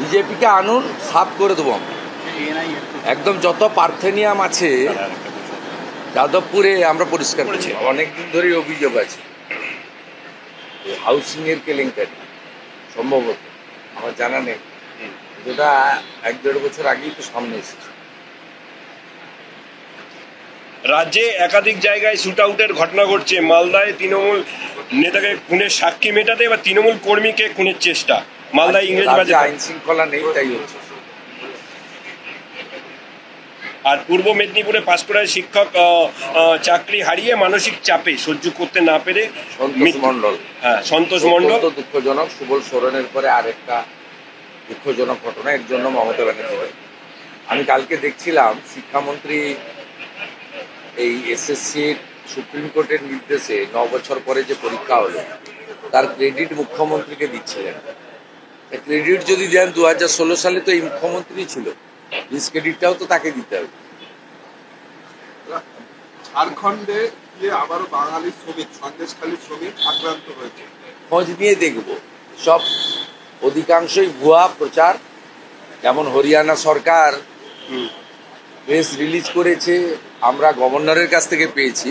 বিজেপিকে আনুন, সাফ করে দেবো আমরা। একদম যত পার্থেনিয়াম আছে যাদবপুরে আমরা পরিষ্কার করছি। অনেকদিন ধরেই অভিযোগ আছে হাউসিং এর কেলেঙ্কারি, সম্ভবত আমার জানা নেই, যেটা 1-1.5 বছর আগেই তো সামনে এসেছে। রাজ্যে একাধিক জায়গায় শুট আউটের ঘটনা ঘটছে। মালদায় তৃণমূল নেতাকে খুনের সাক্ষী মেটাতে বা তৃণমূল কর্মীকে খুনের চেষ্টা। মালদায় ইংরেজবাজারে আইন শৃঙ্খলা নেই, তাই হচ্ছে। আর পূর্ব মেদিনীপুরে পাঁশকুড়ায় শিক্ষক চাকরি হারিয়ে মানসিক চাপে সহ্য করতে না পেরে সন্তোষ মণ্ডল। দুঃখজনক। সুবল সোরেনের পরে আরেকটা দুঃখজনক ঘটনা। এর জন্য মমতা ব্যানার্জি, আমি কালকে দেখছিলাম শিক্ষামন্ত্রী এই এসএসসির সুপ্রিম কোর্টের নির্দেশে 9 বছর পরে যে পরীক্ষা হলো তার ক্রেডিট মুখ্যমন্ত্রীকে দিচ্ছিলেন। ক্রেডিট যদি দেন 2016 সালে তো এই মুখ্যমন্ত্রী ছিল, ডিসক্রেডিটটাও তো তাকে দিতে হবে। ঝাড়খণ্ডে আবারও বাঙালি শ্রমিক, সন্দেশখালী শ্রমিক আক্রান্ত হয়েছে। খোঁজ নিয়ে দেখব। সব অধিকাংশই ভুয়া প্রচার। যেমন হরিয়ানা সরকার প্রেস রিলিজ করেছে, আমরা গভর্নরের কাছ থেকে পেয়েছি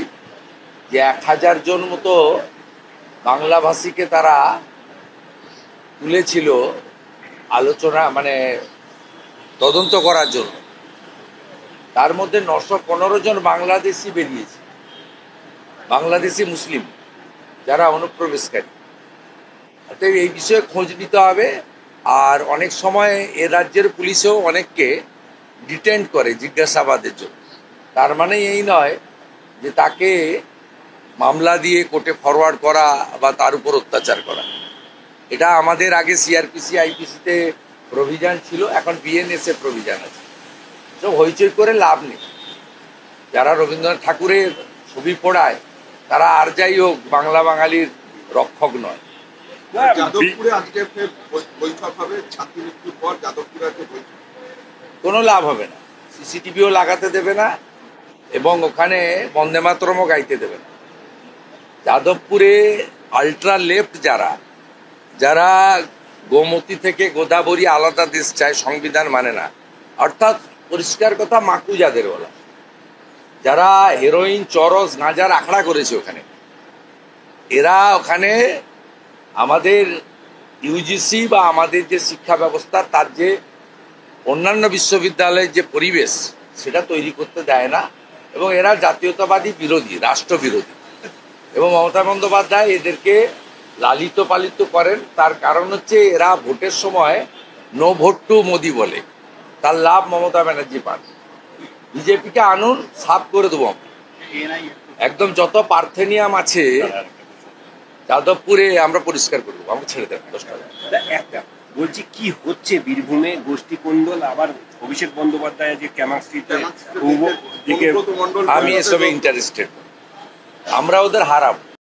যে 1000 জন মতো বাংলাভাষীকে তারা তুলেছিল আলোচনা, মানে তদন্ত করার জন্য। তার মধ্যে 915 জন বাংলাদেশি বেরিয়েছে, বাংলাদেশি মুসলিম যারা অনুপ্রবেশকারী। অতএব এই বিষয়ে খোঁজ নিতে হবে। আর অনেক সময় এ রাজ্যের পুলিশও অনেককে ডিটেন্ড করে জিজ্ঞাসাবাদের জন্য। তার মানে এই নয় যে তাকে মামলা দিয়ে কোর্টে ফরওয়ার্ড করা বা তার উপর অত্যাচার করা। এটা আমাদের আগে সিআরপিসি আইপিসিতে প্রভিশন ছিল, এখন বিএনএসএ প্রভিশন আছে। সব হইচই করে লাভ নেই। যারা রবীন্দ্রনাথ ঠাকুরের ছবি পড়ায় তারা আর যাই হোক বাংলা বাঙালির রক্ষক নয়। যাদবপুরে আজকে বৈঠক হবে, ছাত্রী মৃত্যুর পর যাদবপুরে আজকে বৈঠক। কোনো লাভ হবে না, সিসিটিভিও লাগাতে দেবে না এবং ওখানে বন্দে মাতরমও গাইতে দেবে না। যাদবপুরে আলট্রা লেফট যারা গোমতী থেকে গোদাবরী আলাদা দেশ চায়, সংবিধান মানে না, অর্থাৎ পরিষ্কার কথা মাকু যাদের বলা, যারা হেরোইন, চরস, গাঁজার আখড়া করেছে ওখানে, এরা ওখানে আমাদের ইউজিসি বা আমাদের যে শিক্ষা ব্যবস্থা তার যে অন্যান্য বিশ্ববিদ্যালয়ের যে পরিবেশ সেটা তৈরি করতে দেয় না। এবং এরা জাতীয়তাবাদী বিরোধী, রাষ্ট্রবিরোধী। এবং মমতা বন্দ্যোপাধ্যায় এদেরকে লালিত পালিত করেন। তার কারণ হচ্ছে এরা ভোটের সময় নো ভোট টু মোদি বলে, তার লাভ মমতা ব্যানার্জি পান। বিজেপিকে আনুন, সাফ করে দেবো আমরা। একদম যত পার্থেনিয়াম আছে যাদবপুরে আমরা পরিষ্কার করে দেবো। আমরা ছেড়ে দেব 10 টাকা। একটা বলছি, কি হচ্ছে বীরভূমে গোষ্ঠী কোন্দল, আবার অভিষেক বন্দ্যোপাধ্যায় যে ক্যামাক্সিতে আমি এসবে ইন্টারেস্টেড। আমরা ওদের হারাবো।